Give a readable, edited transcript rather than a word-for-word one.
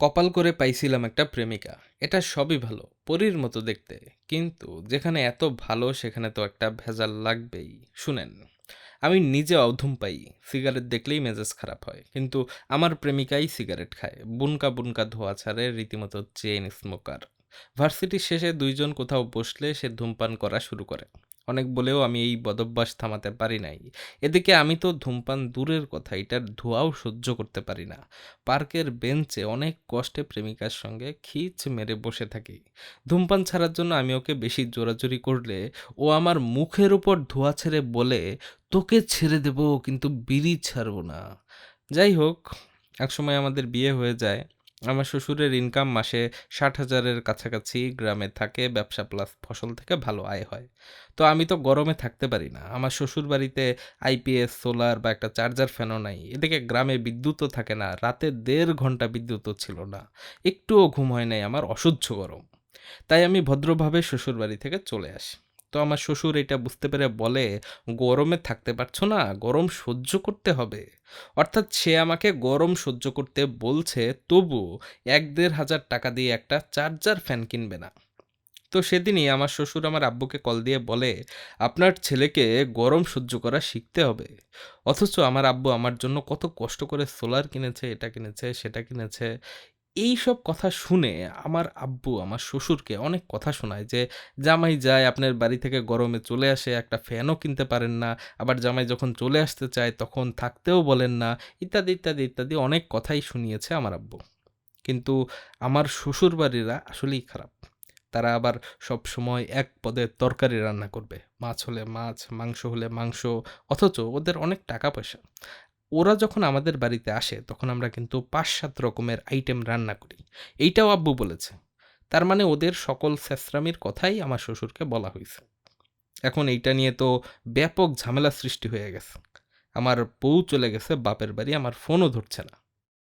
কপাল করে পাইছিলাম একটা প্রেমিকা। এটা সবই ভালো, পরীর মতো দেখতে। কিন্তু যেখানে এত ভালো সেখানে তো একটা ভেজাল লাগবেই। শুনেন, আমি নিজে অধম পাই, সিগারেট দেখলেই মেজাজ খারাপ হয়। কিন্তু আমার প্রেমিকাই সিগারেট খায়, বুনকা বুনকা ধোঁয়া ছাড়ে, রীতিমতো চেইন স্মোকার। ভার্সিটির শেষে দুইজন কোথাও বসলে সে ধূমপান করা শুরু করে। অনেক বলেও আমি এই বদভ্যাস থামাতে পারি নাই। এদিকে আমি তো ধূমপান দূরের কথা, এটার ধোঁয়াও সহ্য করতে পারি না। পার্কের বেঞ্চে অনেক কষ্টে প্রেমিকার সঙ্গে খিচ মেরে বসে থাকি। ধূমপান ছাড়ার জন্য আমি ওকে বেশি জোরাজুরি করলে ও আমার মুখের উপর ধোঁয়া ছেড়ে বলে, তোকে ছেড়ে দেব কিন্তু বিড়ি ছাড়বো না। যাই হোক, একসময় আমাদের বিয়ে হয়ে যায়। আমার শ্বশুরের ইনকাম মাসে ৬০,০০০-এর কাছাকাছি, গ্রামে থাকে, ব্যবসা প্লাস ফসল থেকে ভালো আয় হয়। তো আমি তো গরমে থাকতে পারি না। আমার শ্বশুর বাড়িতে আইপিএস, সোলার বা একটা চার্জার ফ্যানও নাই। এদিকে গ্রামে বিদ্যুৎও থাকে না। রাতে ১.৫ ঘন্টা বিদ্যুৎও ছিল না। একটুও ঘুম হয় নাই আমার, অসহ্য গরম। তাই আমি ভদ্রভাবে শ্বশুরবাড়ি থেকে চলে আসি। তো আমার শ্বশুর এটা বুঝতে পেরে বলে, "গরমে থাকতে পারছো না? গরম সহ্য করতে হবে।" অর্থাৎ সে আমাকে গরম সহ্য করতে বলছে, তবু ১-১.৫ হাজার টাকা দিয়ে একটা চার্জার ফ্যান কিনবে না। তো সেদিনই আমার শ্বশুর আমার আব্বুকে কল দিয়ে বলে, "আপনার ছেলেকে গরম সহ্য করা শিখতে হবে।" অথচ আমার আব্বু আমার জন্য কত কষ্ট করে সোলার কিনেছে, এটা কিনেছে, সেটা কিনেছে। এইসব কথা শুনে আমার আব্বু আমার শ্বশুরকে অনেক কথা শোনায় যে, জামাই যায় আপনার বাড়ি থেকে গরমে চলে আসে, একটা ফ্যানও কিনতে পারেন না, আবার জামাই যখন চলে আসতে চায় তখন থাকতেও বলেন না, ইত্যাদি ইত্যাদি ইত্যাদি অনেক কথাই শুনিয়েছে আমার আব্বু। কিন্তু আমার শ্বশুরবাড়িরা আসলেই খারাপ। তারা আবার সবসময় এক পদের তরকারি রান্না করবে, মাছ হলে মাছ, মাংস হলে মাংস, অথচ ওদের অনেক টাকা পয়সা। ওরা যখন আমাদের বাড়িতে আসে তখন আমরা কিন্তু ৫-৭ রকমের আইটেম রান্না করি। এইটাও আব্বু বলেছে। তার মানে ওদের সকল ছেঁচড়ামির কথাই আমার শ্বশুরকে বলা হইছে। এখন এইটা নিয়ে তো ব্যাপক ঝামেলা সৃষ্টি হয়ে গেছে। আমার বউ চলে গেছে বাপের বাড়ি, আমার ফোনও ধরছে না।